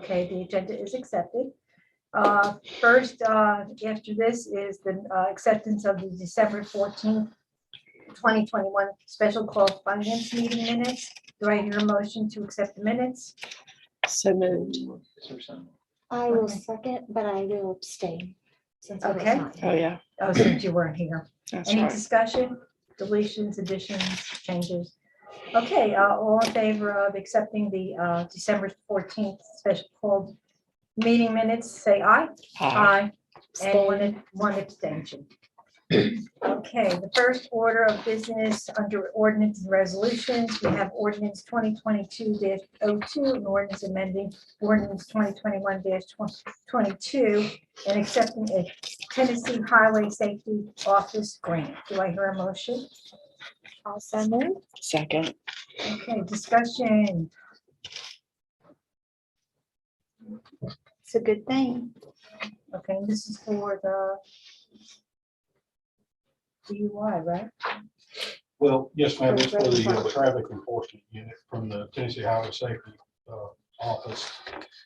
Okay, the agenda is accepted. First, after this is the acceptance of the December 14th, 2021 special call finance meeting minutes. Do I hear a motion to accept the minutes? So moved. I will second, but I will abstain. Since I was Okay. not Oh, here. yeah, Oh, since you weren't here. that's Any right. discussion, deletions, additions, changes? Okay, all in favor of accepting the December 14th special call meeting minutes, say aye. Aye. And one abstention. Okay, the first order of business under ordinance and resolutions, we have ordinance 2022-02 and ordinance amending ordinance 2021-22 and accepting a Tennessee Highway Safety Office grant. Do I hear a motion? Also moved. Second. Okay, discussion. It's a good thing. Okay, this is for the DUI, right? Well, yes, ma'am, it's for the traffic enforcement unit from the Tennessee Highway Safety Office.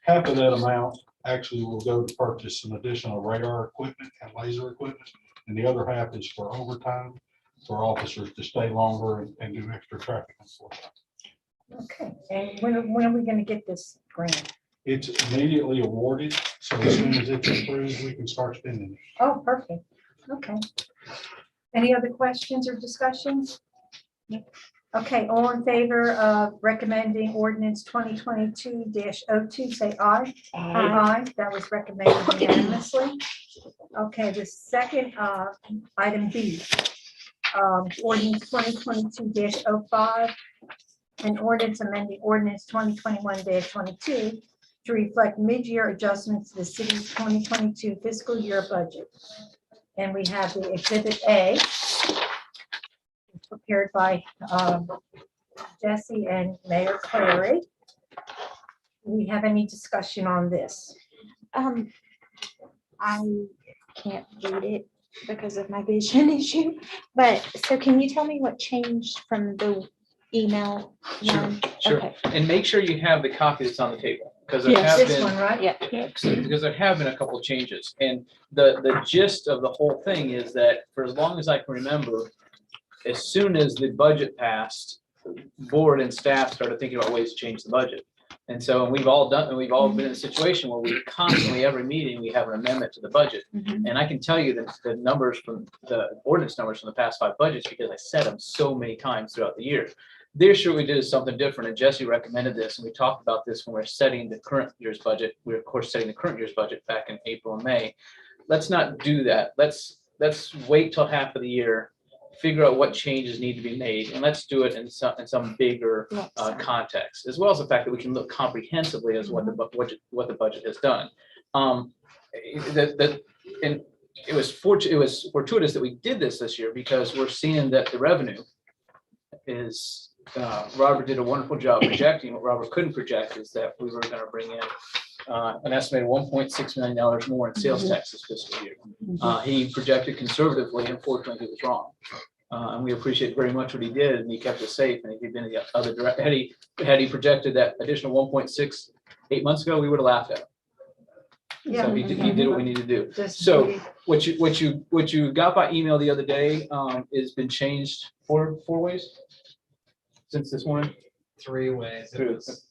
Half of that amount actually will go to purchase some additional radar equipment and laser equipment. And the other half is for overtime for officers to stay longer and do extra traffic enforcement. Okay, and when are we gonna get this grant? It's immediately awarded, so as soon as it's approved, we can start spending it. Oh, perfect. Okay. Any other questions or discussions? Okay, all in favor of recommending ordinance 2022-02, say aye. Aye. That was recommended unanimously. Okay, the second item B, ordinance 2022-05, and ordinance amending ordinance 2021-22 to reflect mid-year adjustments to the city's 2022 fiscal year budget. And we have the exhibit A, prepared by Jesse and Mayor Clary. Do we have any discussion on this? I can't read it because of my vision issue, but so can you tell me what changed from the email? Sure, one? sure. Okay. And make sure you have the copy that's on the table, because there Yes. have This been, one, right? Yeah. because there have been a couple of changes. And the gist of the whole thing is that for as long as I can remember, as soon as the budget passed, board and staff started thinking about ways to change the budget. And so we've all been in a situation where we constantly, every meeting, we have an amendment to the budget. Mhm. And I can tell you that the numbers from the ordinance numbers from the past 5 budgets, because I said them so many times throughout the year. This year we did something different, and Jesse recommended this, and we talked about this when we we're setting the current year's budget. We're of course setting the current year's budget back in April and May. Let's not do that. Let's wait till half of the year, figure out what changes need to be made, and let's do it in some bigger context, as well as the fact that we can look comprehensively as what the budget has done. And it was fortuitous that we did this year, because we're seeing that the revenue is, Robert did a wonderful job projecting. What Robert couldn't project is that we were going to bring in an estimated $1.6 million more in sales tax this fiscal year. He projected conservatively, unfortunately he was wrong. And we appreciate very much what he did, and he kept us safe. And if he'd been in the other direction, had he projected that additional 1.6 8 months ago, we would have laughed at him. So he did what we needed to do. Just So the- what you got by email the other day has been changed four ways since this morning. 3 ways. It Through. was-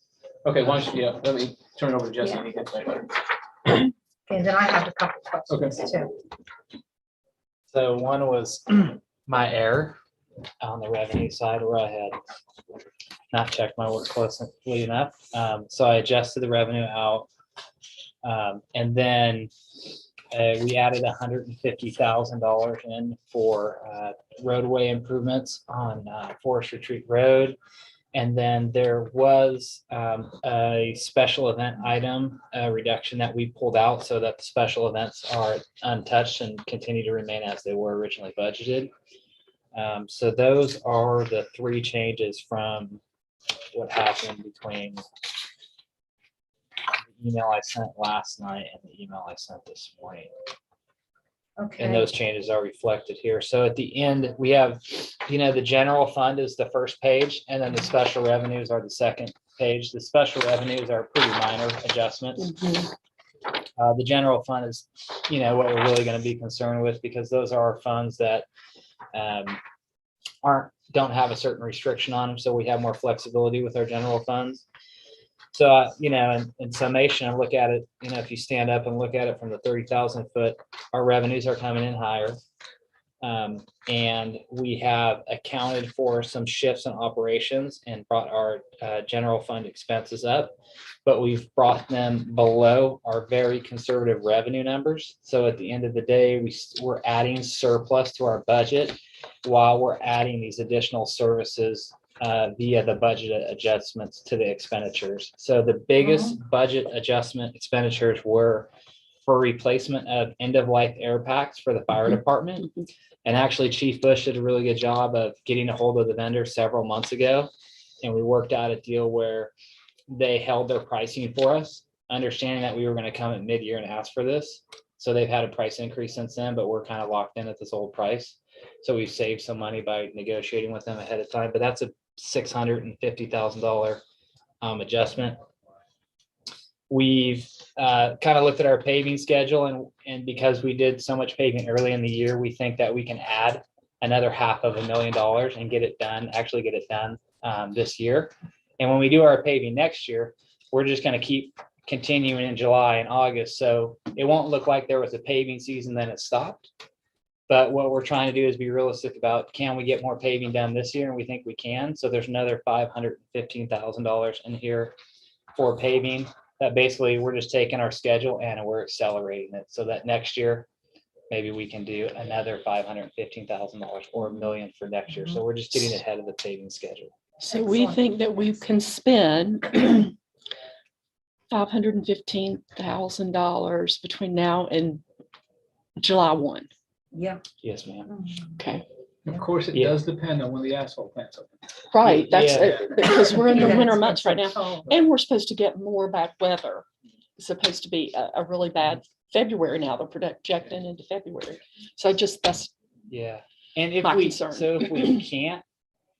Okay, why don't you, yeah, let me turn it over to Jesse. And he can say it. And then I have a couple questions too. So one was my error on the revenue side, where I had not checked my work closely enough. So I adjusted the revenue out. And then we added $150,000 in for roadway improvements on Forest Retreat Road. And then there was a special event item reduction that we pulled out, so that the special events are untouched and continue to remain as they were originally budgeted. So those are the 3 changes from what happened between the email I sent last night and the email I sent this morning. And Okay, those changes are reflected here. So at the end, we have, the general fund is the first page, and then the special revenues are the second page, the special revenues are pretty minor adjustments. Mhm. The general fund is, what we're really going to be concerned with, because those are funds that don't have a certain restriction on them, so we have more flexibility with our general funds. So, in summation, I look at it, if you stand up and look at it from the 30,000 foot, our revenues are coming in higher. And we have accounted for some shifts in operations and brought our general fund expenses up, but we've brought them below our very conservative revenue numbers. So at the end of the day, we're adding surplus to our budget while we're adding these additional services via the budget adjustments to the expenditures. So the biggest budget adjustment expenditures were for replacement of end-of-life air packs for the fire department. And actually, Chief Bush did a really good job of getting a hold of the vendor several months ago. And we worked out a deal where they held their pricing for us, understanding that we were going to come at mid-year and ask for this. So they've had a price increase since then, but we're kind of locked in at this old price. So we've saved some money by negotiating with them ahead of time, but that's a $650,000 adjustment. We've kind of looked at our paving schedule, and because we did so much paving early in the year, we think that we can add another $500,000 and get it done this year. And when we do our paving next year, we're just going to keep continuing in July and August. So it won't look like there was a paving season, then it stopped. But what we're trying to do is be realistic about, can we get more paving done this year? And we think we can. So there's another $515,000 in here for paving. That basically we're just taking our schedule and we're accelerating it so that next year, maybe we can do another $515,000 or $1 million for next year. So we're just getting ahead of the paving schedule. So we Excellent. think that we can spend $515,000 between now and July 1. Yeah. Yes, ma'am. Okay, Of course, it Yeah. does depend on when the asphalt plant's open. right, that's Yeah. it, because we're in the Yeah, winter it's months right now, cold. and we're supposed to get more bad weather. It's supposed to be a really bad February now, they're projecting into February. So that's, Yeah. And if My we, concern. so if we can't,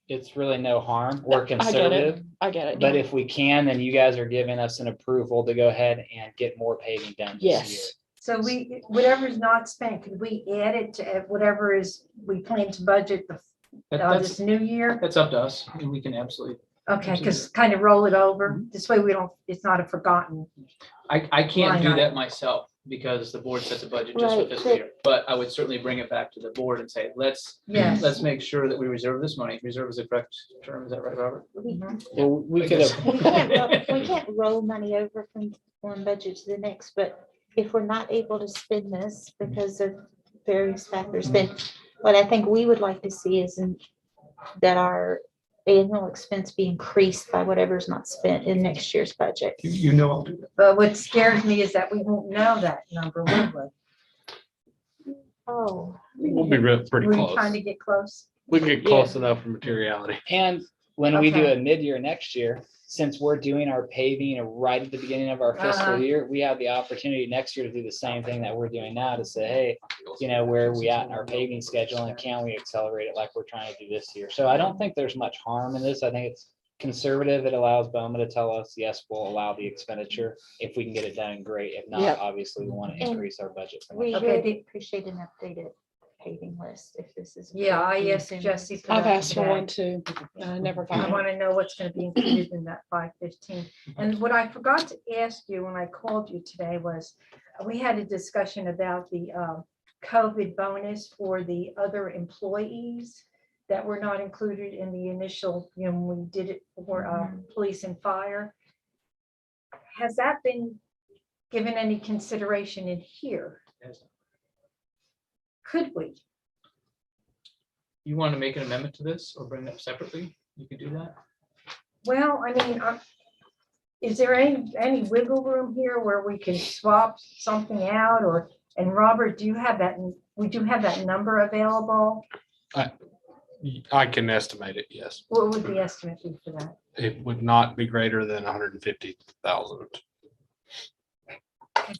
it's really no harm. We're I get it. conservative. I get it. But if we can, then you guys are giving us an approval to go ahead and get more paving done this year. Yes, So whatever's not spent, could we add it to whatever we plan to budget this new year? That's up to us. And we can absolutely, Okay, because kind of roll it over. This way it's not a forgotten. I can't Line do item. that myself because the board sets a budget just for Right, fiscal year. But I would certainly bring it back to the board and say, let's Yes. make sure that we reserve this money. Reserve is the correct term. Is that right, Robert? Mhm. Well, we I could guess. have, We can't roll money over from one budget to the next, but if we're not able to spend this because of various factors, then what I think we would like to see is that our annual expense be increased by whatever's not spent in next year's budget. You know I'll do that. But what scares me is that we won't know that number, will we? Oh, We'll be pretty Were you close. trying to get close? We can get close enough for materiality. and when we do Okay. a mid-year next year, since we're doing our paving right at the beginning of our fiscal Uh-huh. year, we have the opportunity next year to do the same thing that we're doing now to say, hey, where are we at in our paving schedule and can we accelerate it like we're trying to do this year? So I don't think there's much harm in this. I think it's conservative. It allows Bowman to tell us, yes, we'll allow the expenditure. If we can get it done, great. If not, Yep. obviously we want to And increase our budget. for we next Okay, would the- appreciate an updated paving list if this is. Yeah, I approved asked soon. Jesse for I've that asked for today. one too. I never I got one. want to know what's going to be included in that 515. And what I forgot to ask you when I called you today was, we had a discussion about the COVID bonus for the other employees that were not included in the initial, when we did it for police and fire. Has that been given any consideration in here? Could we? You want to make an amendment to this or bring it up separately? You could do that. Well, I mean, is there any wiggle room here where we can swap something out and Robert, do you have that, would you have that number available? I can estimate it, yes. What would the estimate be for that? It would not be greater than 150,000.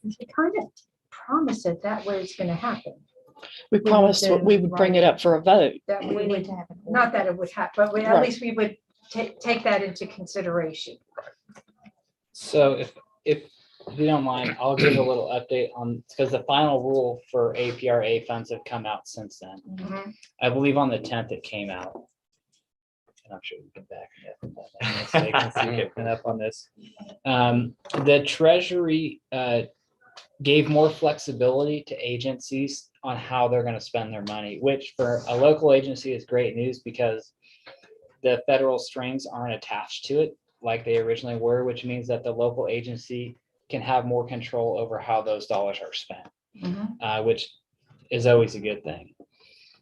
You kind of promise it that way it's going to happen, We promised to we would bring it up for a vote. that we We need would, to have. an not that it would happen, but at Right. least we would take that into consideration. So if you don't mind, I'll give a little update on, because the final rule for APRA funds have come out since then. Mhm. I believe on the 10th it came out. And I'm sure we can back me up. If I'm mistaken, so you get up on this. The Treasury gave more flexibility to agencies on how they're going to spend their money, which for a local agency is great news because the federal strings aren't attached to it like they originally were, which means that the local agency can have more control over how those dollars are spent, which is always a good thing.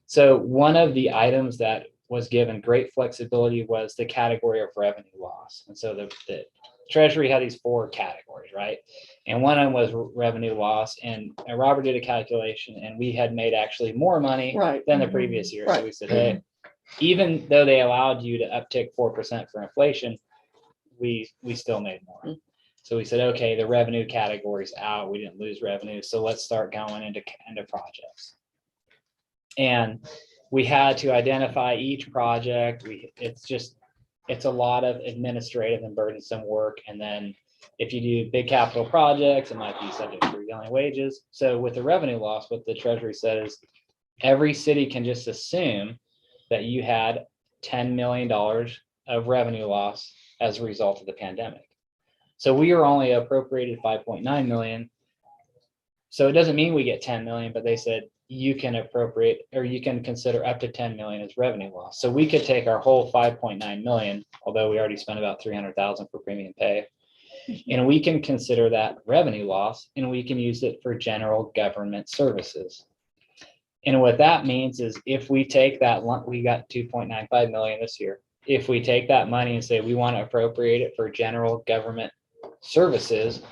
So one of the items that was given great flexibility was the category of revenue loss. And so the Treasury had these 4 categories, right? And one of them was revenue loss. And Robert did a calculation and we had made actually more money Right. than the previous year. Right. So we said, hey, even though they allowed you to uptick 4% for inflation, we still made more. So we said, okay, the revenue category's out. We didn't lose revenue. So let's start going into projects. And we had to identify each project. It's a lot of administrative and burdensome work. And then if you do big capital projects, it might be subject to prevailing wages. So with the revenue loss, what the Treasury said is every city can just assume that you had $10 million of revenue loss as a result of the pandemic. So we were only appropriated 5.9 million. So it doesn't mean we get 10 million, but they said you can appropriate, or you can consider up to 10 million as revenue loss. So we could take our whole 5.9 million, although we already spent about 300,000 for premium pay, and we can consider that revenue loss and we can use it for general government services. And what that means is if we take that, we got 2.95 million this year. If we take that money and say we want to appropriate it for general government services,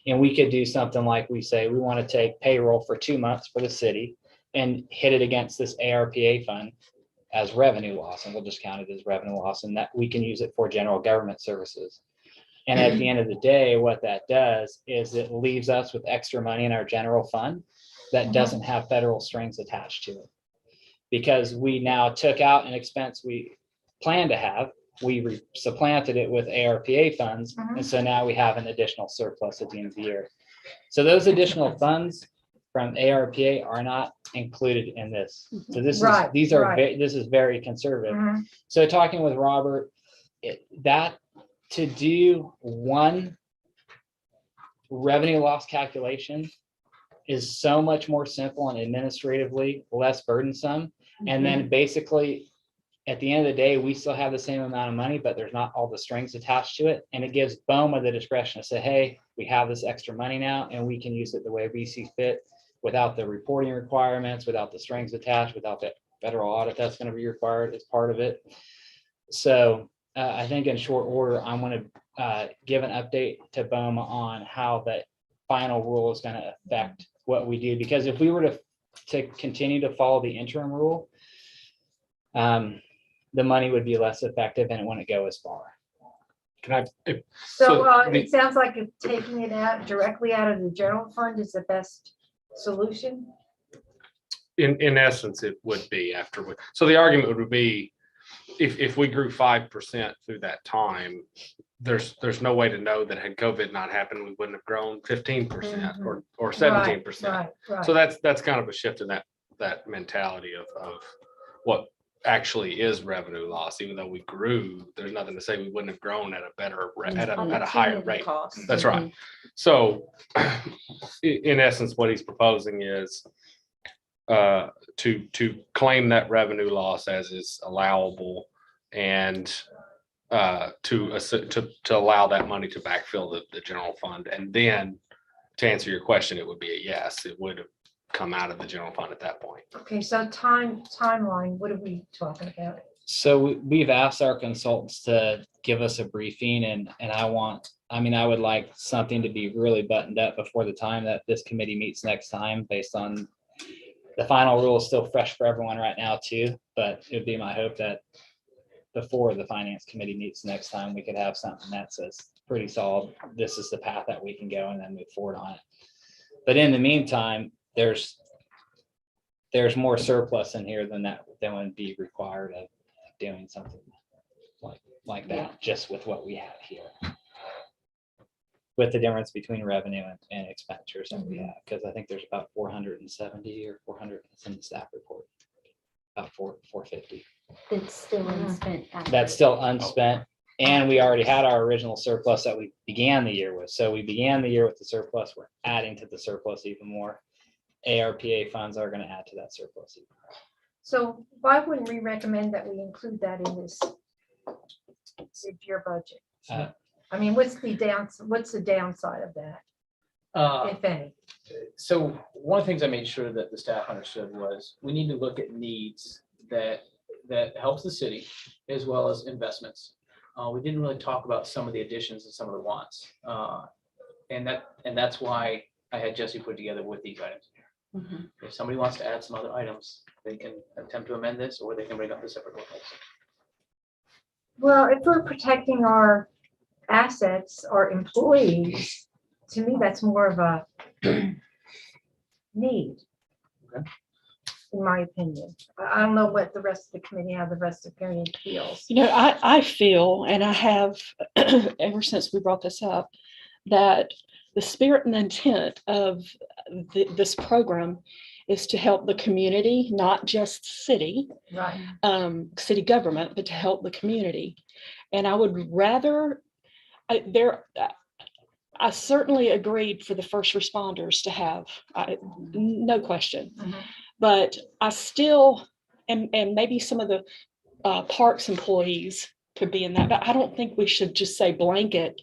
and we could do something like we say, we want to take payroll for 2 months for the city and hit it against this ARPA fund as revenue loss, and we'll just count it as revenue loss, and that we can use it for general government services. And at the end of the day, what that does is it leaves us with extra money in our general fund that doesn't have federal strings attached to it. Because we now took out an expense we planned to have, we supplanted it with ARPA funds, and so now we have an additional surplus at the end of the year. So those additional funds from ARPA are not included in this. So this Right, is right. this is very conservative. Mhm. So talking with Robert, that to do one revenue loss calculation is so much more simple and administratively less burdensome. And then basically at the end of the day, we still have the same amount of money, but there's not all the strings attached to it. And it gives BOMA the discretion to say, hey, we have this extra money now and we can use it the way we see fit without the reporting requirements, without the strings attached, without the federal audit that's going to be required as part of it. So I think in short order, I'm going to give an update to BOMA on how that final rule is going to affect what we do. Because if we were to continue to follow the interim rule, the money would be less effective and it wouldn't go as far. Can I, So the- it sounds like if taking it out directly out of the general fund is the best solution. in essence, it would be after, so the argument would be, if we grew 5% through that time, there's no way to know that had COVID not happened, we wouldn't have grown 15% or 17%. Right. So that's kind of a shift in that mentality of what actually is revenue loss. Even though we grew, there's nothing to say we wouldn't have grown at a better at a higher rate. That's right. So in essence, what he's proposing is to claim that revenue loss as is allowable and to allow that money to backfill the general fund. And then to answer your question, it would be a yes, it would have come out of the general fund at that point. Okay, so timeline, what are we talking about? So we've asked our consultants to give us a briefing and I would like something to be really buttoned up before the time that this committee meets next time, based on the final rule is still fresh for everyone right now too, but it would be my hope that before the finance committee meets next time, we could have something that says pretty solid, this is the path that we can go and then move forward on it. But in the meantime, there's more surplus in here than would be required of doing something like that, just with what we have here. With the difference between revenue and expenditures that we have, because I think there's about 470 or 400 in the staff report. About 450. It's still unspent. That's still unspent. And we already had our original surplus that we began the year with. So we began the year with the surplus. We're adding to the surplus even more. ARPA funds are going to add to that surplus even more. So why wouldn't we recommend that we include that in this year budget? I mean, what's the downside of that, if any? So one of the things I made sure that the staff understood was we need to look at needs that helps the city as well as investments. We didn't really talk about some of the additions and some of the wants. And that's why I had Jesse put together with these items here. If somebody wants to add some other items, they can attempt to amend this, or they can bring up the separate ones. Well, if we're protecting our assets, our employees, to me, that's more of a need. Okay. In my opinion. I don't know what the rest of the committee, how the rest of the committee feels. You know, I feel, and I have ever since we brought this up, that the spirit and intent of this program is to help the community, not just city, Right. City government, but to help the community. And I would rather, I certainly agreed for the first responders to have, no question. But I still, and maybe some of the parks employees could be in that, but I don't think we should just say blanket,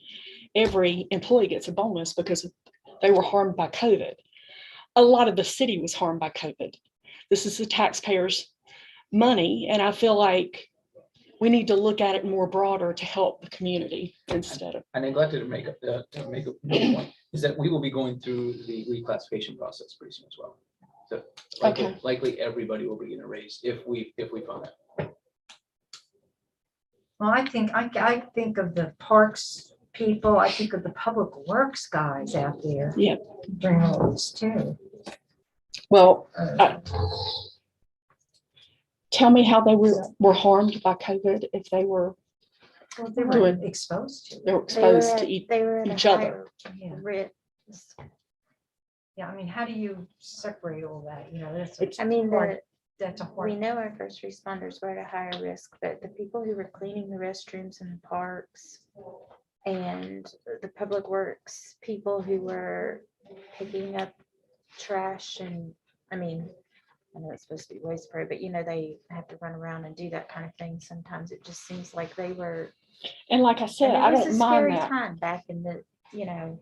every employee gets a bonus because they were harmed by COVID. A lot of the city was harmed by COVID. This is the taxpayers' money, and I feel like we need to look at it more broader to help the community instead of. I neglected to make a point, is that we will be going through the reclassification process pretty soon as well. So likely everybody will be getting a raise if we fund that. Well, I think of the parks people, I think of the public works guys out there. Yeah. During all this too. Well, tell me how they were harmed by COVID if they were Well, they were exposed to it. they were exposed to They were at a each other. higher Yeah. risk. Yeah, I mean, how do you separate all that? You know, that's. I mean, That's a we hard. know our first responders were at a higher risk, but the people who were cleaning the restrooms in the parks and the public works people who were picking up trash and, I mean, I know it's supposed to be waste spray, but you know, they have to run around and do that kind of thing. Sometimes it just seems like they were. And like I said, and I it was don't a mind scary that time back in the, you know.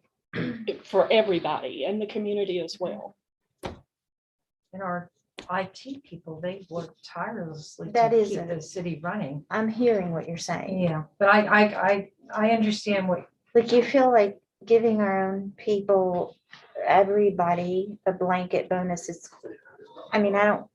for everybody and the community as well. And our IT people, they work tirelessly That to is keep a- the city running. I'm hearing what you're saying. Yeah, but I understand what, Like you feel like giving our own people, everybody a blanket bonus is, I mean, I don't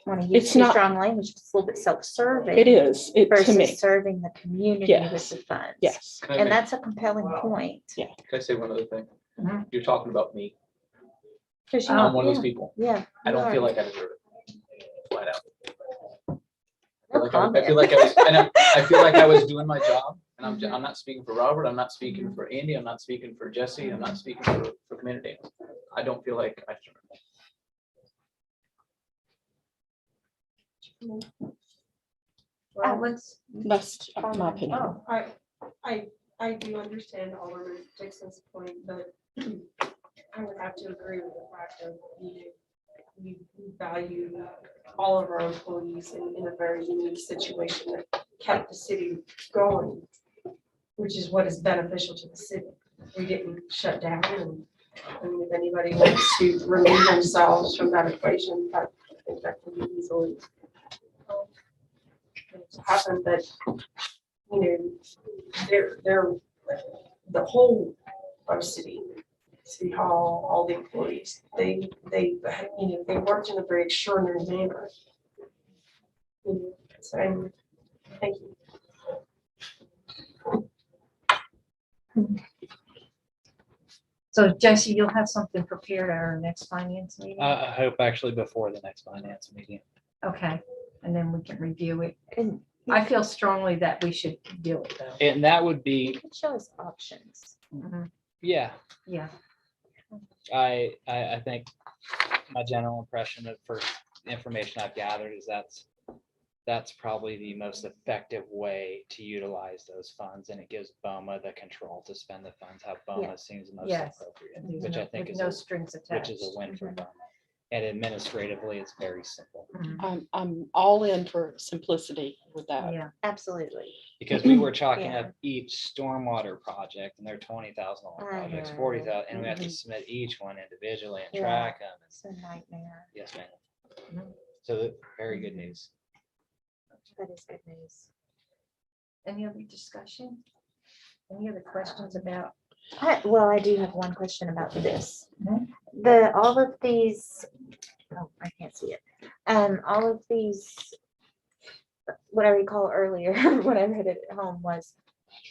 want to use It's too not- strong language, it's a little bit self-serving. It is, to Versus me, serving the community with Yes. the funds. yes. Can I And make- that's a compelling point. Yeah. can I say one other thing? Mhm. You're talking about me. 'Cause I'm one of those yeah, people. Yeah. I you don't are. feel like I deserve it. Flat out. No I comment. feel like I was, and I feel like I was doing my job, and I'm not speaking for Robert, I'm not speaking for Andy, I'm not speaking for Jesse, I'm not speaking for community. I don't feel like I deserve it. well, let's, That's my opinion. oh, I do understand Alderman Dixon's point, but I would have to agree with the fact of we value all of our employees in a very unique situation that kept the city going, which is what is beneficial to the city. We didn't shut down, and I mean, if anybody wants to remove themselves from that equation, I think that can be easily happen, but you know, they're the whole of city hall, all the employees, they you know, they worked in a very extraordinary manner. You know, so thank you. so Jesse, you'll have something prepared at our next finance meeting? I hope actually before the next finance meeting. Okay, and then we can review it. And I feel strongly that we should do it though. And that would be, You can show us options. yeah, Yeah, I think my general impression of first information I've gathered is that's probably the most effective way to utilize those funds, and it gives BOMA the control to spend the funds how Yeah. BOMA seems most Yes. appropriate, with which I think with is, no strings attached. which is a win for BOMA. And administratively, it's very simple, I'm all in for simplicity with that. Yeah, Absolutely. because we were chalking Yeah. up each stormwater project, and they're $20,000 I projects, know. 40,000, and we have to submit each one individually and Yeah. track them. It's a nightmare. Yes, ma'am. So very good news. That is good news. any other discussion? Any other questions about? Well, I do have one question about this. Mhm. All of these, oh, I can't see it. All of these, what I recall earlier, when I read it at home was,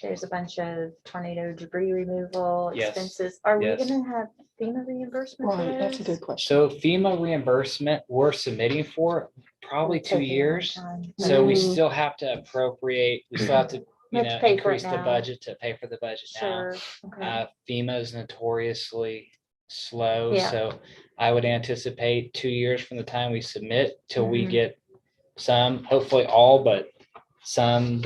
there's a bunch of tornado debris removal Yes. expenses. Are we Yes. gonna have FEMA reimbursement for Right, that's a those? good question. So FEMA reimbursement, we're submitting for probably It'll 2 take a long years. time. So we Mm, still have to appropriate, we still have to, We have to pay for it increase the now. budget to pay for the budget now. Sure, okay. FEMA is notoriously slow, Yeah. so I would anticipate 2 years from the time we submit till we Mhm. get some, hopefully all, but some.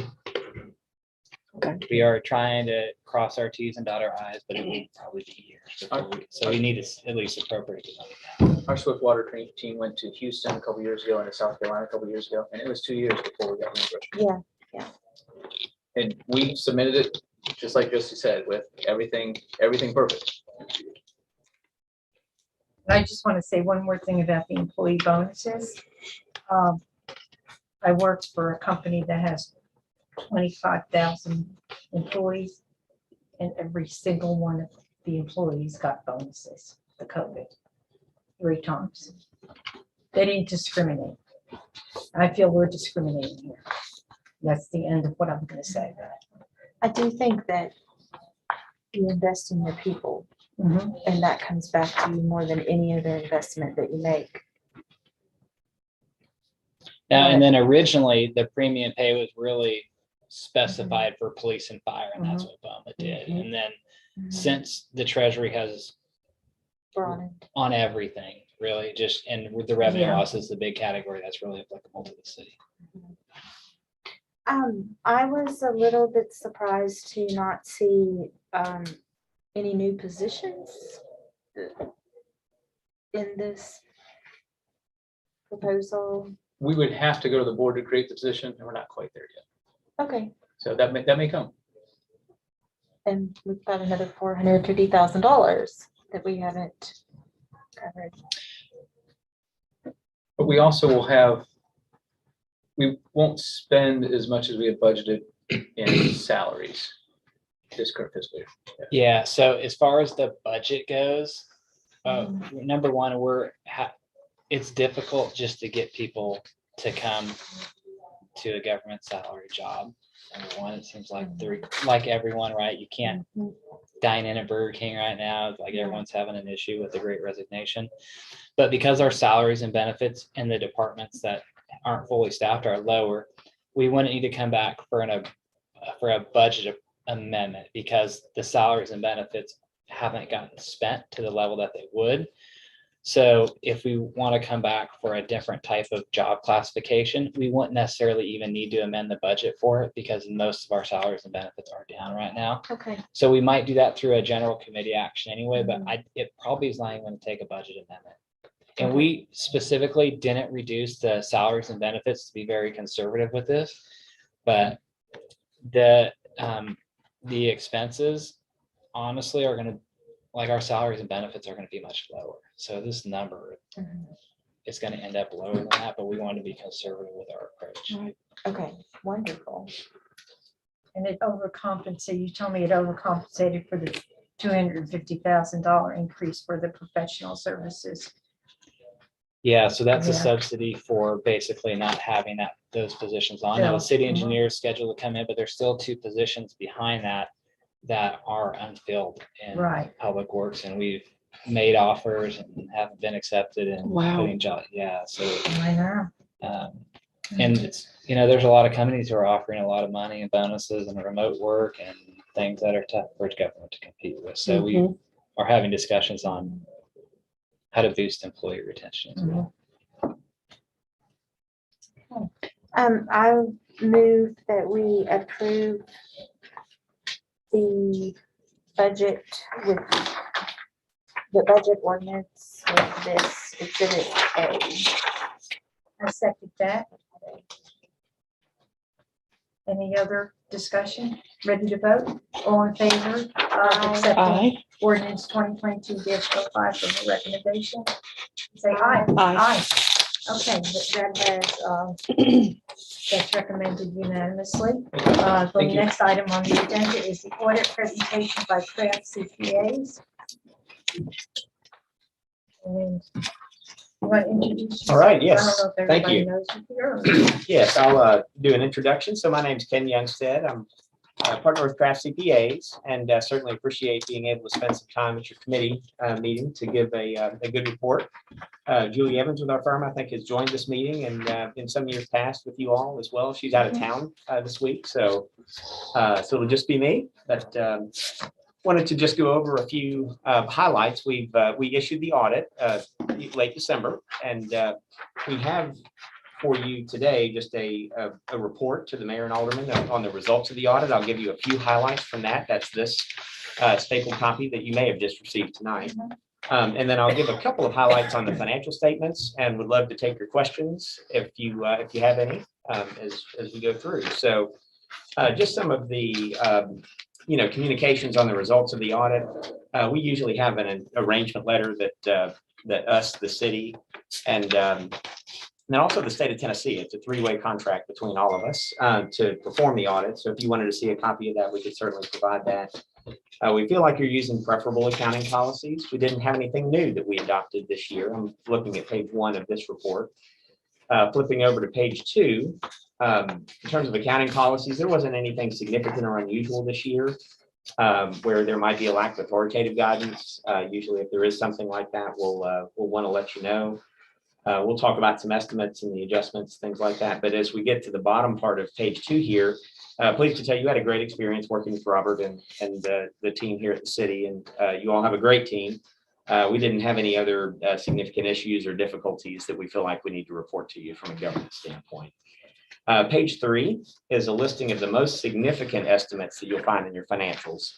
Okay. We are trying to cross our Ts and dot our Is, but it will probably be years. So we need to at least appropriate the money. Our Swiftwater team went to Houston a couple years ago and to South Carolina a couple years ago, and it was 2 years before we got reimbursement. Yeah, And we submitted it, just like Josie said, with everything perfect. I just want to say one more thing about the employee bonuses. I work for a company that has 25,000 employees, and every single one of the employees got bonuses, the COVID, 3 times. They didn't discriminate. I feel we're discriminating here. That's the end of what I'm going to say. I do think that you invest in your people, Mhm. and that comes back to you more than any other investment that you make. Now, and then originally, the premium pay was really specified for police and fire, and that's what BOMA did. Mhm. And then Mhm. since the Treasury has Broadened. on everything, really, just, and with the revenue Yeah. loss is the big category that's really applicable to the city. I was a little bit surprised to not see any new positions in this proposal. We would have to go to the board to create the position, and we're not quite there yet. Okay, So that may come. and we've got another $450,000 that we haven't covered. But we also will have, we won't spend as much as we had budgeted in salaries this current fiscal year. Yeah, so as far as the budget goes, number one, it's difficult just to get people to come to a government salary job. Number one, it seems like everyone, right? You can't dine in at Burger King right now. It's like everyone's having an issue with the Great Resignation. But because our salaries and benefits in the departments that aren't fully staffed are lower, we wouldn't need to come back for a budget amendment because the salaries and benefits haven't gotten spent to the level that they would. So if we want to come back for a different type of job classification, we wouldn't necessarily even need to amend the budget for it because most of our salaries and benefits are down right now. Okay, So we might do that through a general committee action anyway, but it probably is not even going to take a budget amendment. And we specifically didn't reduce the salaries and benefits to be very conservative with this, but the expenses honestly are going to, like our salaries and benefits are going to be much lower. So this number is going to end up lower than that, but we want to be conservative with our approach. Right. okay, wonderful. And it overcompensated, you told me it overcompensated for the $250,000 increase for the professional services. Yeah, so that's a Yeah. subsidy for basically not having those positions on. Now, the city engineer is scheduled to come in, but there's still 2 positions behind that are unfilled in Right. public works, and we've made offers and haven't been accepted and Wow. putting job. Yeah, so I know. And it's, there's a lot of companies who are offering a lot of money and bonuses and remote work and things that are tough for government to compete with. So we are having discussions on how to boost employee retention as well. I move that we approve the budget with the budget ordinance with this exhibit A. I second that. Any other discussion? Ready to vote? All in favor of accepting Aye. ordinance 2022-05 for the recommendation? Say aye. Aye. Okay, that's recommended unanimously. The Thank you. next item on the agenda is the audit presentation by Craft CPAs. And you want to introduce All right, yourself? yes, I don't know if thank everybody you. knows you here. Yes, I'll do an introduction. So my name's Ken Youngstead. I'm a partner with Craft CPAs and certainly appreciate being able to spend some time at your committee meeting to give a good report. Julie Evans with our firm, I think, has joined this meeting and in some years past with you all as well. She's out of town this week, so it'll just be me. But wanted to just go over a few highlights. We issued the audit late December, and we have for you today just a report to the mayor and aldermen on the results of the audit. I'll give you a few highlights from that. That's this stapled copy that you may have just received tonight. And then I'll give a couple of highlights on the financial statements and would love to take your questions if you have any as we go through. So just some of the communications on the results of the audit. We usually have an arrangement letter that us, the city, and then also the state of Tennessee. It's a three-way contract between all of us to perform the audit. So if you wanted to see a copy of that, we could certainly provide that. We feel like you're using preferable accounting policies. We didn't have anything new that we adopted this year. I'm looking at page 1 of this report. Flipping over to page 2, in terms of accounting policies, there wasn't anything significant or unusual this year where there might be a lack of authoritative guidance. Usually if there is something like that, we'll want to let you know. We'll talk about some estimates and the adjustments, things like that. But as we get to the bottom part of page 2 here, pleased to tell you had a great experience working with Robert and the team here at the city, and you all have a great team. We didn't have any other significant issues or difficulties that we feel like we need to report to you from a government standpoint. Page 3 is a listing of the most significant estimates that you'll find in your financials.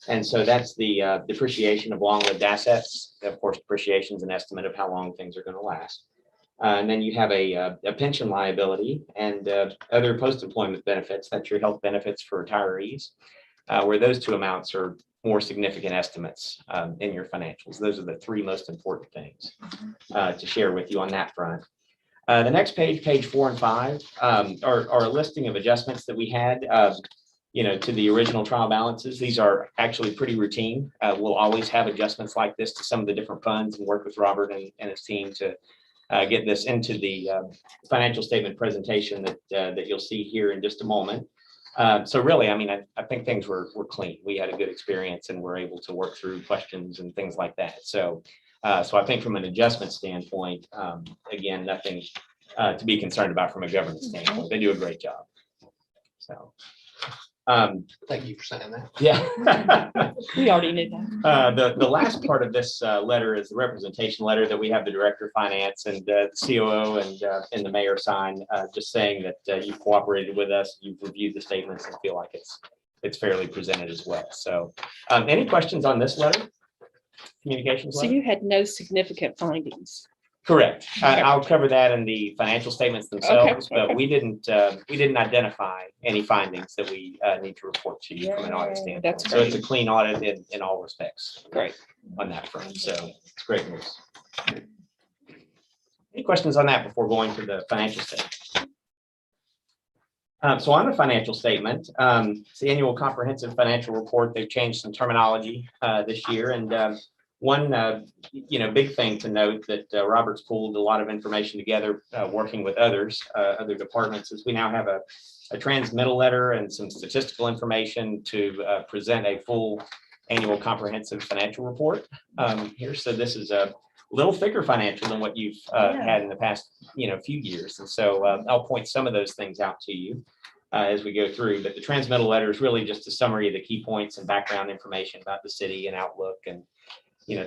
And so that's the depreciation of long-lived assets. Of course, depreciation is an estimate of how long things are going to last. And then you have a pension liability and other post-employment benefits. That's your health benefits for retirees, where those two amounts are more significant estimates in your financials. Those are the three most important things to share with you on that front. The next page, page 4 and 5, are a listing of adjustments that we had, to the original trial balances. These are actually pretty routine. We'll always have adjustments like this to some of the different funds and work with Robert and his team to get this into the financial statement presentation that you'll see here in just a moment. So really, I think things were clean. We had a good experience and we're able to work through questions and things like that. So I think from an adjustment standpoint, again, nothing to be concerned about from a governance standpoint. They do a great job. So. Thank you for saying that. Yeah. We already knew that. The last part of this letter is the representation letter that we have the director of finance and the COO and the mayor sign, just saying that you've cooperated with us, you've reviewed the statements and feel like it's fairly presented as well. So any questions on this letter? Communications So letter? you had no significant findings. Correct. Okay. I'll cover that in the financial statements themselves, Okay. but we didn't identify any findings that we need to report to you from an audit standpoint. That's So it's a great. clean audit in all respects. Great. On that front. So it's great news. Any questions on that before going to the financial statement? So on the financial statement, it's the annual comprehensive financial report. They've changed some terminology this year, and one big thing to note that Robert's pulled a lot of information together, working with other departments, is we now have a transmittal letter and some statistical information to present a full annual comprehensive financial report here. So this is little thicker financial than what you've had in the past, few years. And so I'll point some of those things out to you as we go through. But the transmittal letter is really just a summary of the key points and background information about the city and outlook and,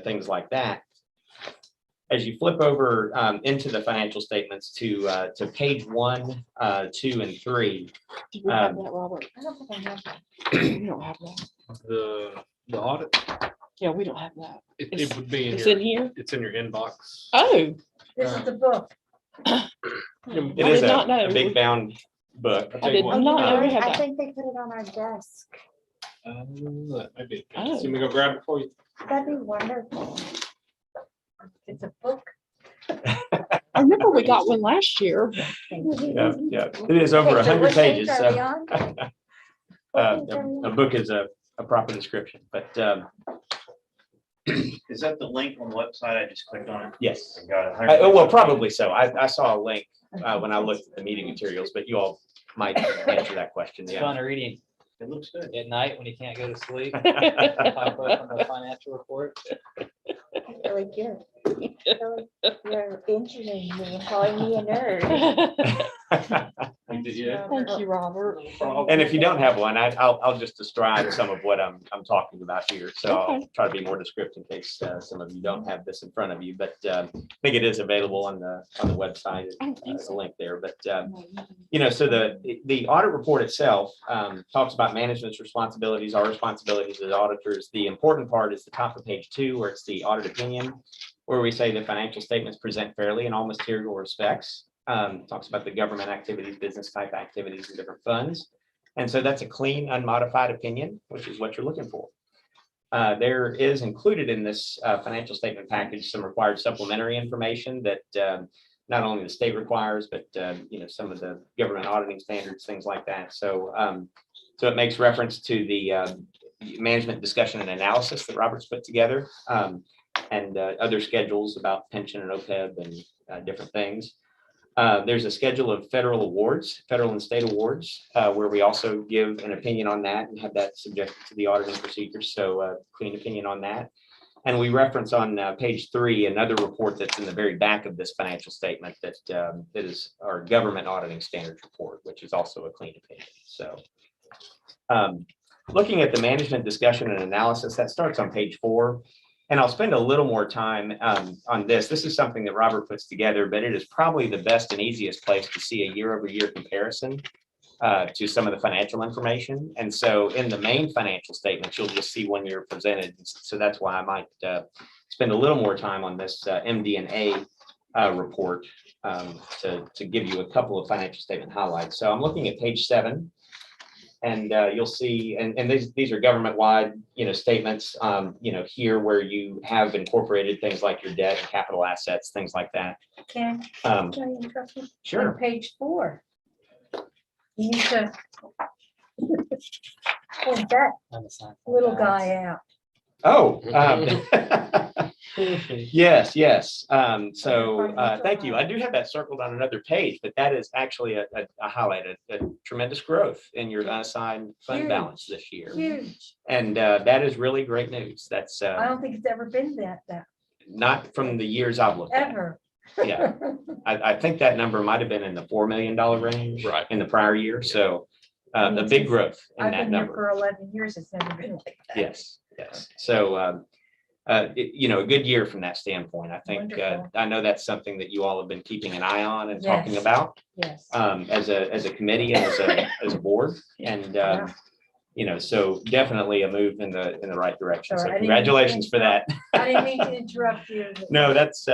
things like that. As you flip over into the financial statements to page 1, 2, and 3. Do we have that, Robert? I don't think I have that. We don't have that. The audit, Yeah, we don't have that. it would be It's in here? it's in your inbox. Oh, This is the book. It I is did not know. a big bound book. I did not know we had I that. think they put it on our desk. Maybe. Oh. So we go grab it for you. That'd be wonderful. It's a book. I remember we got one last year. Yeah, it is over Okay, so 100 what page pages. are we So on? What page are we a on? book is a proper description, but Is that the link on the website? I just clicked on it. yes. and got it. Well, probably so. I saw a link when I looked at the meeting materials, but you all might answer that question. It's Yeah. fun reading It looks good. at night when you can't go to sleep. Pop open the financial report. Really good. Really, you're injuring me, calling me a nerd. Thank you, Robert. And if you don't have one, I'll just describe some of what I'm talking about here. So I'll Okay. try to be more descriptive in case some of you don't have this in front of you, but I think it is available on the website. There's a link there, but so the audit report itself talks about management's responsibilities, our responsibilities as auditors. The important part is the top of page 2, where it's the audit opinion, where we say the financial statements present fairly in all material respects. Talks about the government activities, business type activities, and different funds. And so that's a clean, unmodified opinion, which is what you're looking for. There is included in this financial statement package some required supplementary information that not only the state requires, but some of the government auditing standards, things like that. So it makes reference to the management discussion and analysis that Robert's put together, and other schedules about pension and OPEB and different things. There's a schedule of federal awards, federal and state awards, where we also give an opinion on that and have that subjected to the auditing procedures. So clean opinion on that. And we reference on page 3 another report that's in the very back of this financial statement that is our government auditing standards report, which is also a clean opinion. So looking at the management discussion and analysis, that starts on page 4. And I'll spend a little more time on this. This is something that Robert puts together, but it is probably the best and easiest place to see a year-over-year comparison to some of the financial information. And so in the main financial statements, you'll just see 1 year presented. So that's why I might spend a little more time on this MD&A report to give you a couple of financial statement highlights. So I'm looking at page 7. And you'll see, and these are government-wide, statements, here where you have incorporated things like your debt and capital assets, things like that. Can Um, I interrupt you? Sure. On page 4. You need to pull that Unassigned fund little balance. guy out. Oh, yes. So thank you. I do have that circled on another page, but that is actually a highlight, a tremendous growth in your unassigned fund Huge. balance this year. Huge. And that is really great news. That's I don't think it's ever been that not from the years I've looked at. ever. Yeah. I think that number might have been in the $4 million range Right. in the prior year. So a big growth in I've that been here number. for 11 years. It's never been like that. Yes. So, a good year from that standpoint. I think, Wonderful. I know that's something that you all have been keeping an eye on and talking Yes. about Yes. as a committee and as a board. And, so definitely a move in the right direction. Sorry, So I didn't congratulations for that. I didn't mean to interrupt you. but No, that's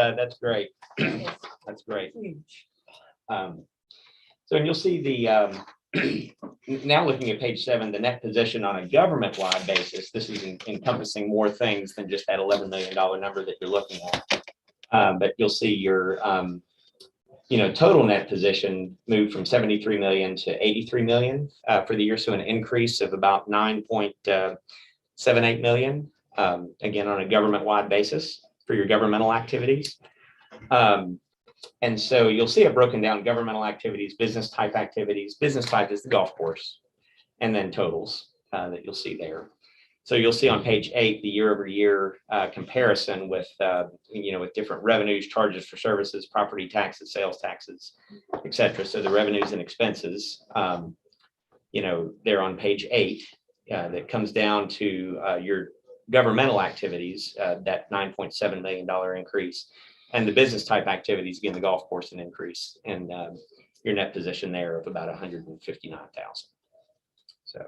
great. it's That's great. huge. So you'll see the, now looking at page 7, the net position on a government-wide basis, this is encompassing more things than just that $11 million number that you're looking at. But you'll see your, total net position moved from 73 million to 83 million for the year. So an increase of about 9.78 million, again, on a government-wide basis for your governmental activities. And so you'll see it broken down: governmental activities, business type activities. Business type is the golf course, and then totals that you'll see there. So you'll see on page 8, the year-over-year comparison with, with different revenues, charges for services, property taxes, sales taxes, et cetera. So the revenues and expenses, they're on page 8. That comes down to your governmental activities, that $9.7 million increase, and the business type activities, again, the golf course, an increase, and your net position there of about 159,000. So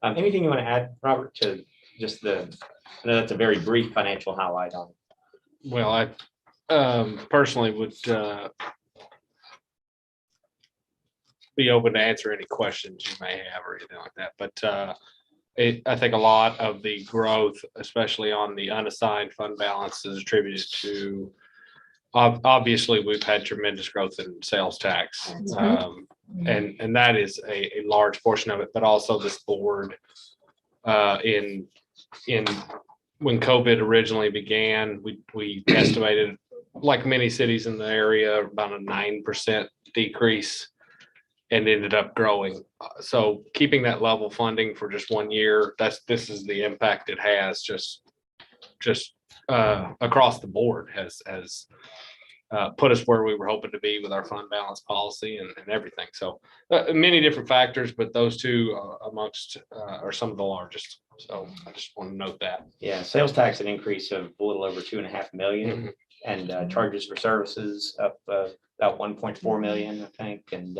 anything you want to add, Robert, to just I know that's a very brief financial highlight on. Well, I personally would be open to answer any questions you may have or anything like that. But I think a lot of the growth, especially on the unassigned fund balance, is attributed to, obviously, we've had tremendous growth in sales tax. And that is a large portion of it, but also this board in when COVID originally began, we estimated, like many cities in the area, about a 9% decrease, and ended up growing. So keeping that level funding for just 1 year, this is the impact it has just across the board has put us where we were hoping to be with our fund balance policy and everything. So many different factors, but those two amongst are some of the largest. So I just want to note that. Yeah, sales tax an increase of a little over 2.5 million, and charges for services up about 1.4 million, I think. And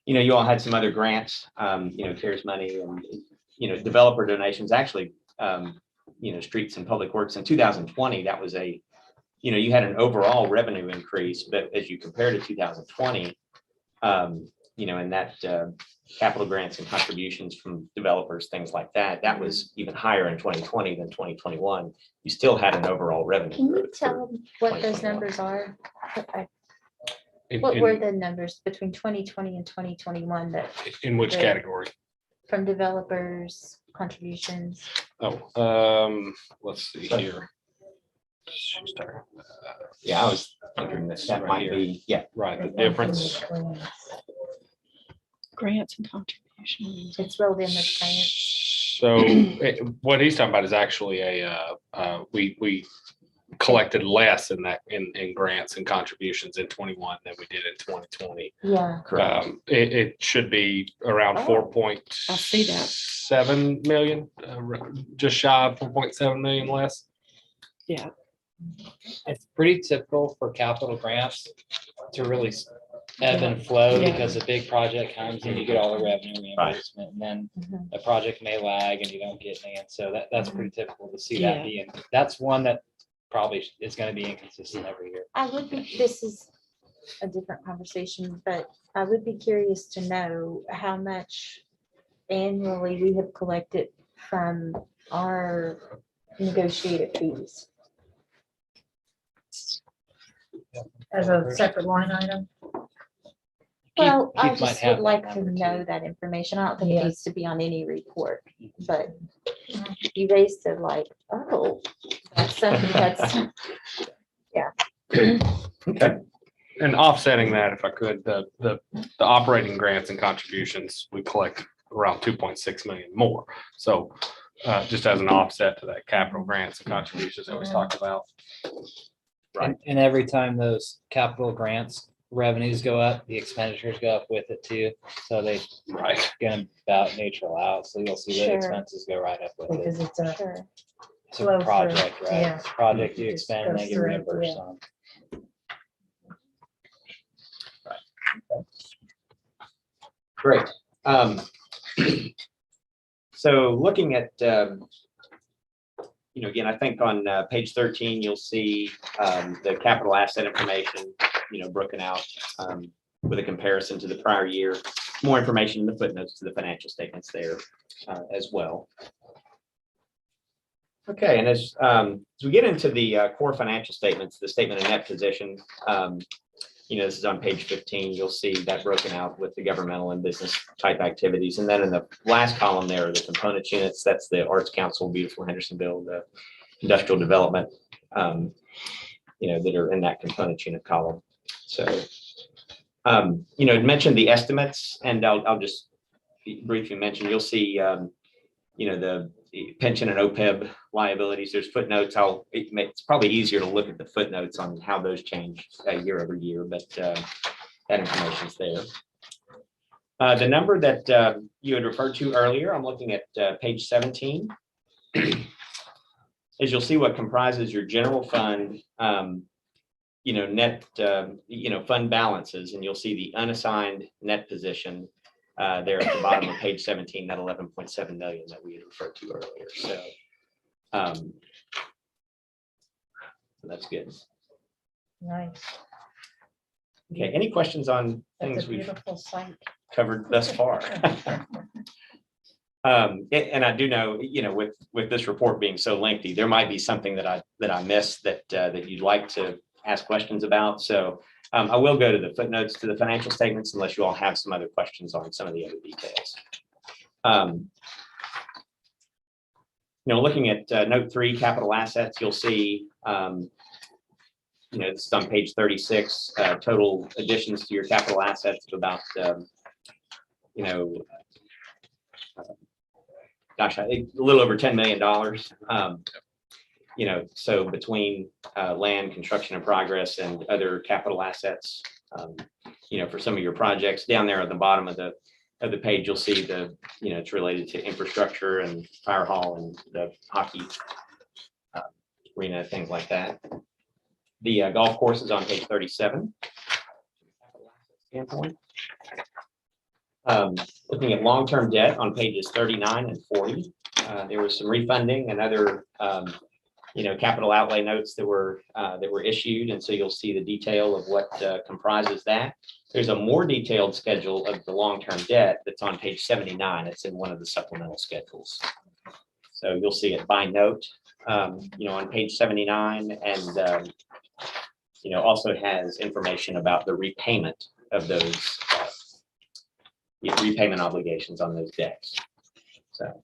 you all had some other grants, CARES money, and developer donations. Actually, streets and public works in 2020, that was you had an overall revenue increase, but as you compare to 2020, and that capital grants and contributions from developers, things like that, that was even higher in 2020 than 2021. You still had an overall revenue Can you growth. tell them what those numbers are? In- What in- were the numbers between 2020 and 2021 that In which the- category? from developers contributions? Let's see here. Yeah, I was thinking that might be, yeah. Right, the difference. Grants and contributions. It's rolled in with grants. So what he's talking about is actually we collected less in grants and contributions in 21 than we did in 2020. Yeah. Correct. It should be around Oh, I see that. 4.7 million, just shy of 4.7 million less. Yeah. It's pretty typical for capital grants to really ebb and flow, Yeah. because a big project comes and you get all the revenue reimbursement, and then Mhm. the project may lag and you don't get any. And so that's pretty typical to see Yeah. that being, that's one that probably is going to be inconsistent every year. I would be, this is a different conversation, but I would be curious to know how much annually we have collected from our negotiated fees. As a separate line item. Well, I Keith might just have would that like to number know too. that information. I don't think it Yeah. needs to be on any report, but you raised it like, oh, that's something that's, Okay. And offsetting that, if I could, the operating grants and contributions, we collect around 2.6 million more. So just as an offset to that capital grants and contributions that we talked about. Right. And every time those capital grants revenues go up, the expenditures go up with it too. So they Right. gonna about neutral out. So you'll see the Sure. expenses go right up with it. Because it's a, sure. It's flow a through, project, right? yeah. Project you It just expend and goes they get through, reimbursed yeah. on. Great. So looking at, again, I think on page 13, you'll see the capital asset information, broken out with a comparison to the prior year. More information in the footnotes to the financial statements there as well. Okay, and as we get into the core financial statements, the statement of net position, this is on page 15, you'll see that broken out with the governmental and business type activities. And then in the last column there are the component units. That's the Arts Council, Beautiful Hendersonville, the industrial development, that are in that component unit column. So, mentioned the estimates, and I'll just briefly mention, you'll see, the pension and OPEB liabilities. There's footnotes. It's probably easier to look at the footnotes on how those change year over year, but that information is there. The number that you had referred to earlier, I'm looking at page 17. As you'll see what comprises your general fund, net, fund balances, and you'll see the unassigned net position there at the bottom of page 17, that 11.7 million that we had referred to earlier. So that's good. Nice. Okay, any questions on That's things a we've beautiful site. covered thus far? And I do know, with this report being so lengthy, there might be something that I missed that you'd like to ask questions about. So I will go to the footnotes to the financial statements unless you all have some other questions on some of the other details. Looking at note 3, capital assets, you'll see, this is on page 36, total additions to your capital assets of about, a little over $10 million. So between land, construction in progress, and other capital assets, for some of your projects down there at the bottom of the page, you'll see it's related to infrastructure and fire hall and the hockey arena, things like that. The golf course is on page 37. Standpoint. Looking at long-term debt on pages 39 and 40, there was some refunding and other, capital outlay notes that were issued, and so you'll see the detail of what comprises that. There's a more detailed schedule of the long-term debt that's on page 79. It's in one of the supplemental schedules, so you'll see it by note, on page 79, and also has information about the repayment of those. Repayment obligations on those debts. So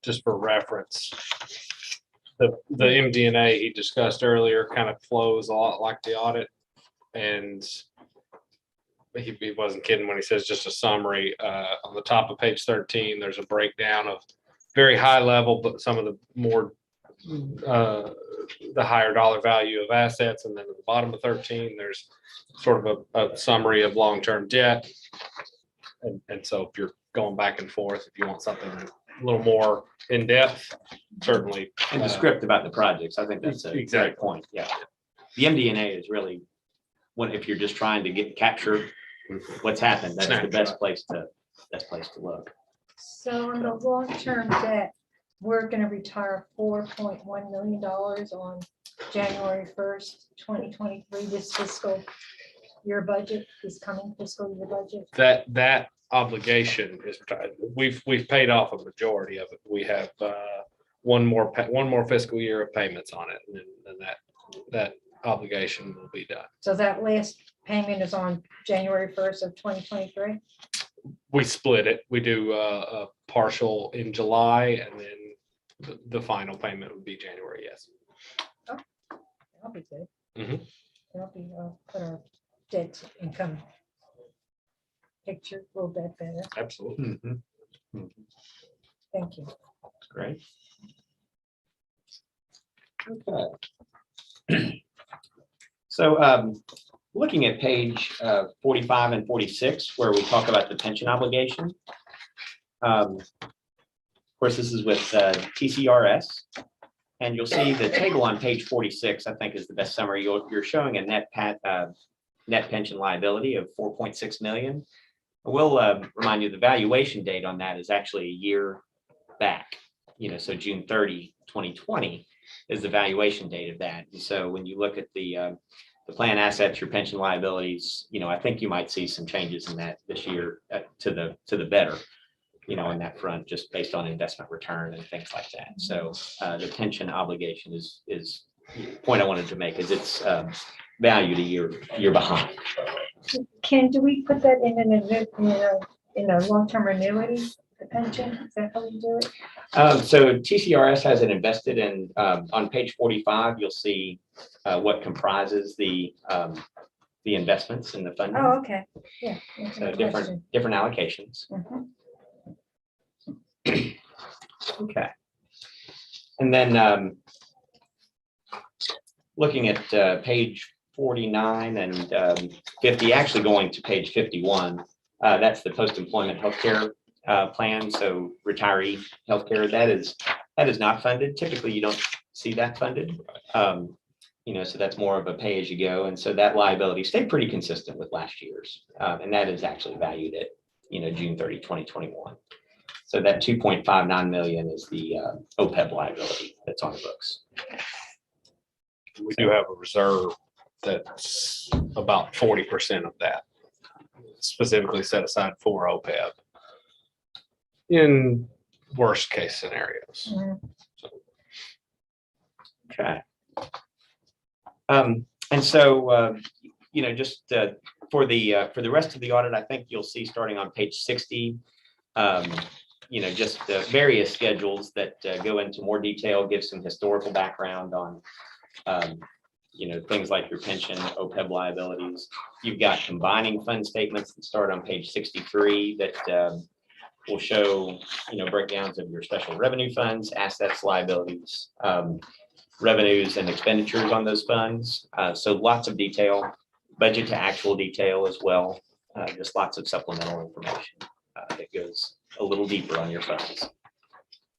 Just for reference, the MD&A he discussed earlier kind of flows a lot like the audit, and he wasn't kidding when he says just a summary. On the top of page 13, there's a breakdown of very high level, but some of the more the higher dollar value of assets, and then at the bottom of 13 there's sort of a summary of long-term debt, and so if you're going back and forth, if you want something a little more in depth, certainly, and the script about the projects, I think that's a exactly great point. Yeah, the MD&A is really if you're just trying to capture what's happened, that's the best place to look. So on the long-term debt, we're going to retire $4.1 million on January 1st, 2023, this fiscal year budget, this coming fiscal year budget. that obligation is retired. We've paid off a majority of it. We have one more fiscal year of payments on it, and that obligation will be done. So that last payment is on January 1st of 2023? We split it. We do a partial in July, and then the final payment would be January. Yes. That'll be good. Mhm. That'll be put our debt income picture a little bit better. Absolutely. Thank you. Great. Okay. So looking at page 45 and 46, where we talk about the pension obligation. Of course, this is with TCRS, and you'll see the table on page 46, I think, is the best summary. You're showing a net pension liability of 4.6 million. I will remind you the valuation date on that is actually a year back, so June 30, 2020 is the valuation date of that. And so when you look at the plan assets, your pension liabilities, I think you might see some changes in that this year to the better. On that front, just based on investment return and things like that. So the pension obligation is the point I wanted to make, is it's valued a year behind. Ken, do we put that in a long-term annuity, the pension? Is that how we do it? So TCRS has it invested in, on page 45, you'll see what comprises the the investments and the funding. Oh, okay, yeah. that's So my question. different allocations. Mhm. Okay. And then looking at page 49 and 50, actually going to page 51, that's the post-employment healthcare plan. So retiree healthcare, that is not funded. Typically, you don't see that funded. So that's more of a pay as you go. And so that liability stayed pretty consistent with last year's. And that is actually valued at, June 30, 2021. So that 2.59 million is the OPEB liability that's on the books. We do have a reserve that's about 40% of that, specifically set aside for OPEB in worst case scenarios. Mhm. Okay. And so, just for the rest of the audit, I think you'll see starting on page 60, just various schedules that go into more detail, give some historical background on, things like your pension, OPEB liabilities. You've got combining fund statements that start on page 63 that will show, breakdowns of your special revenue funds, assets, liabilities, revenues and expenditures on those funds. So lots of detail, budget to actual detail as well. Just lots of supplemental information that goes a little deeper on your funds.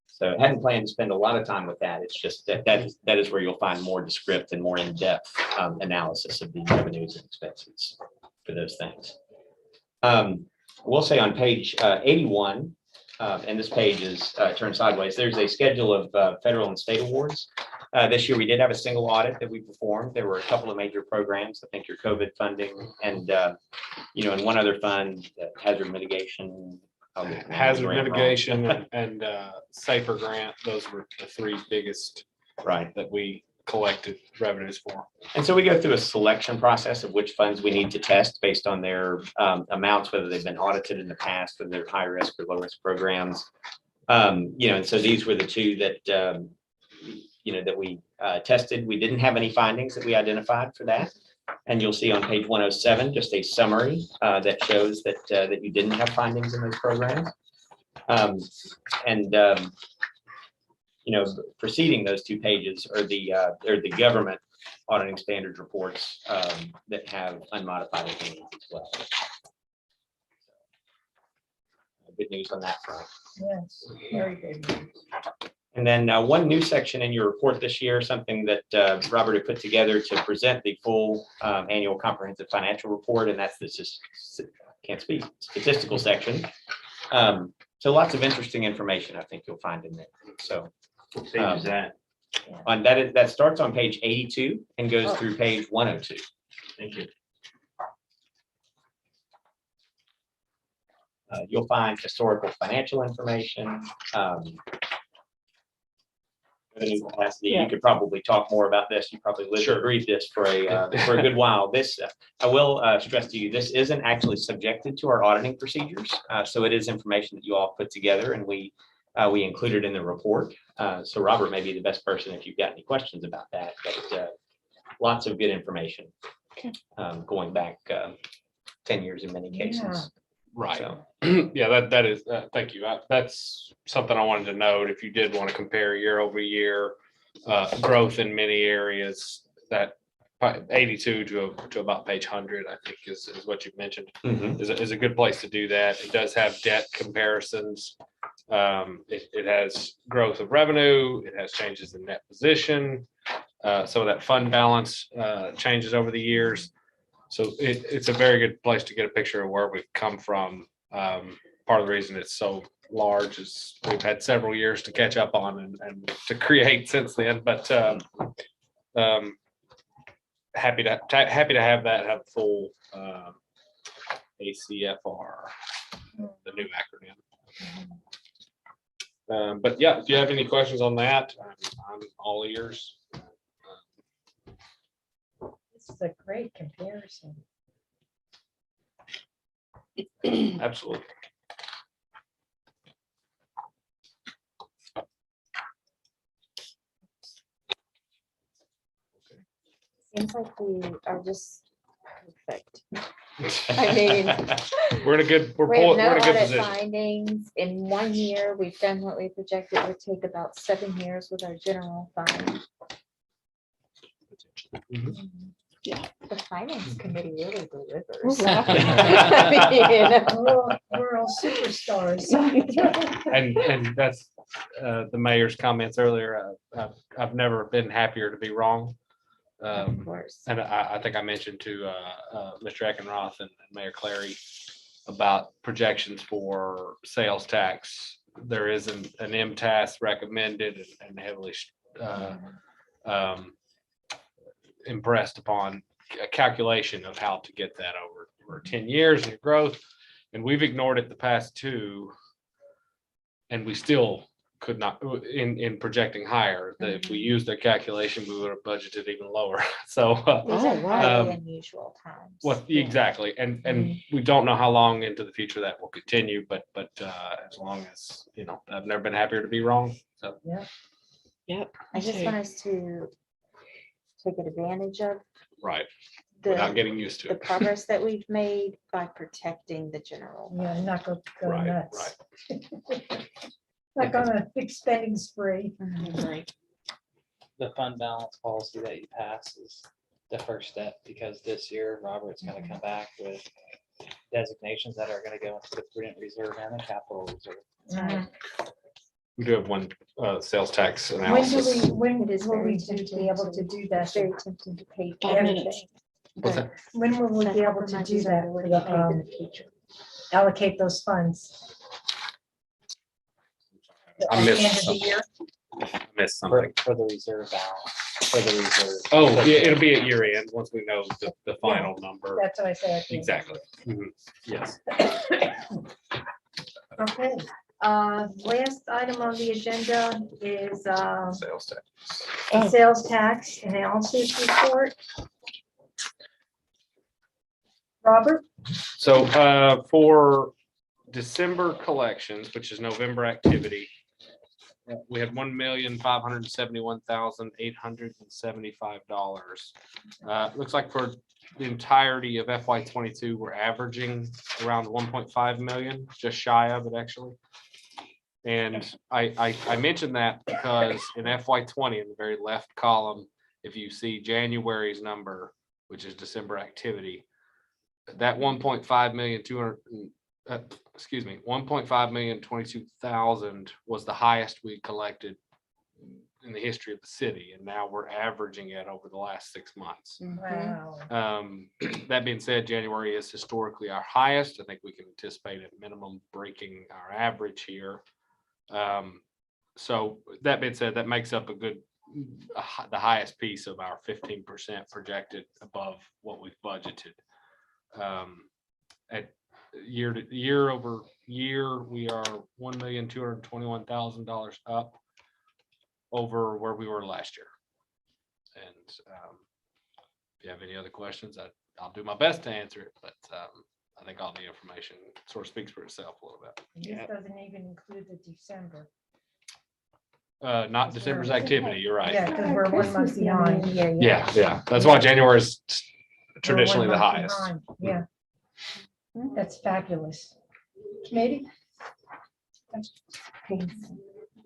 So I hadn't planned to spend a lot of time with that. It's just that is where you'll find more descriptive and more in-depth analysis of the revenues and expenses for those things. We'll say on page 81, and this page is turned sideways, there's a schedule of federal and state awards. This year, we did have a single audit that we performed. There were a couple of major programs, I think your COVID funding and, and one other fund, hazard mitigation. Hazard mitigation and safer grant, those were the three biggest right that we collected revenues for. And so we go through a selection process of which funds we need to test based on their amounts, whether they've been audited in the past, whether they're high risk or low risk programs. And so these were the two that that we tested. We didn't have any findings that we identified for that. And you'll see on page 107, just a summary that shows that that you didn't have findings in those programs. Preceding those two pages are the government auditing standards reports that have unmodified opinions as well. Good news on that front. Yes, very good. And then one new section in your report this year, something that Robert had put together to present the full annual comprehensive financial report, and that's this statistical section. So lots of interesting information I think you'll find in there. So What page is that? on that starts on page 82 and goes through page 102. Thank you. You'll find historical financial information. Revenue capacity. You could probably talk more about this. You probably lived and breathed this for a good while. This I will stress to you. This isn't actually subjected to our auditing procedures, so it is information that you all put together, and we included in the report. So Robert may be the best person if you've got any questions about that. But lots of good information going back 10 years in many cases. Right. So, Yeah, that is, thank you. That's something I wanted to note. If you did want to compare year over year growth in many areas, that 82 to about page 100, I think is what you mentioned, is a good place to do that. It does have debt comparisons. It has growth of revenue. It has changes in net position. Some of that fund balance changes over the years. So it's a very good place to get a picture of where we've come from. Part of the reason it's so large is we've had several years to catch up on and to create since then. But happy to have that have full ACFR, the new acronym. But yeah, if you have any questions on that, I'm all ears. This is a great comparison. Absolutely. Seems like we are just perfect. I mean, We're in a good, we're we have we're no in a good audit position. findings. In 1 year, we've done what we projected would take about 7 years with our general fund. The finance committee really delivers. We're all superstars. And that's the mayor's comments earlier. I've never been happier to be wrong. Of course. And I think I mentioned to Mr. Eckenroth and Mayor Clary about projections for sales tax. There is an MTAS recommended and heavily impressed upon a calculation of how to get that over 10 years in growth. And we've ignored it the past 2. And we still could not, in projecting higher, that if we used their calculation, we would have budgeted even lower. So These are wow. highly unusual times. what Yeah. exactly, and we don't know how long into the future that will continue, but as long as, you know, I've never been happier to be wrong. So Yep. I just want us to take advantage of right, without the, getting used to the it. progress that we've made by protecting the general. Yeah, fund. not go Right, nuts. right. Not on a big spending spree. Mhm. The fund balance policy that you pass is the first step, because this year Robert's gonna come back with designations that are gonna go into the prudent reserve and the capital reserve. Right. We do have one sales tax When analysis. when It is will very we tempting be able to- to do that? It's very tempting to pay. for 5 everything, minutes. What's but that? When will we that be able to do compromises our that? ability for to the, pay in the future. allocate those funds? I At the missed end of the something. year? I missed something. For the reserve balance, for the reserve. Oh, yeah, it'll be at year end, once we know the final number. That's what I said. at the end. Exactly. Mhm. Yes. Okay, last item on the agenda is Sales tax. Oh. sales tax analysis report. Robert? So for December collections, which is November activity, we had $1,571,875. Looks like for the entirety of FY22, we're averaging around 1.5 million, just shy of it actually. And I mentioned that because in FY20, in the very left column, if you see January's number, which is December activity, that 1.5 million 1.5,022,000 was the highest we collected in the history of the city, and now we're averaging it over the last 6 months. Wow. That being said, January is historically our highest. I think we can anticipate at minimum breaking our average here. So that being said, that makes up the highest piece of our 15% projected above what we've budgeted. At year over year, we are $1,221,000 up over where we were last year. And if you have any other questions, I'll do my best to answer it, but I think all the information sort of speaks for itself a little bit. This doesn't even include the December. Not December's activity, you're right. Yeah, because we're 1 month behind. Yeah. That's why January is traditionally We're the 1 month highest. behind. Yeah. That's fabulous. Committee?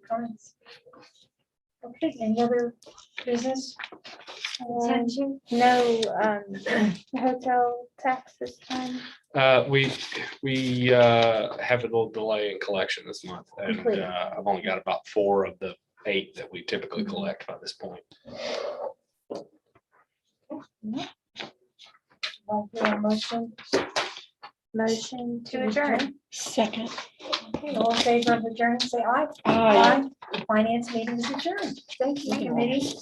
Comments? Okay, any other business? Attention? No, hotel tax this time. We have a little delay in collection this month, and Completely. I've only got about 4 of the 8 that we typically collect by this point. Motion to adjourn. Second. Okay, all in favor of adjourn, say aye. Aye. The finance meeting is adjourned. Thank you, committee.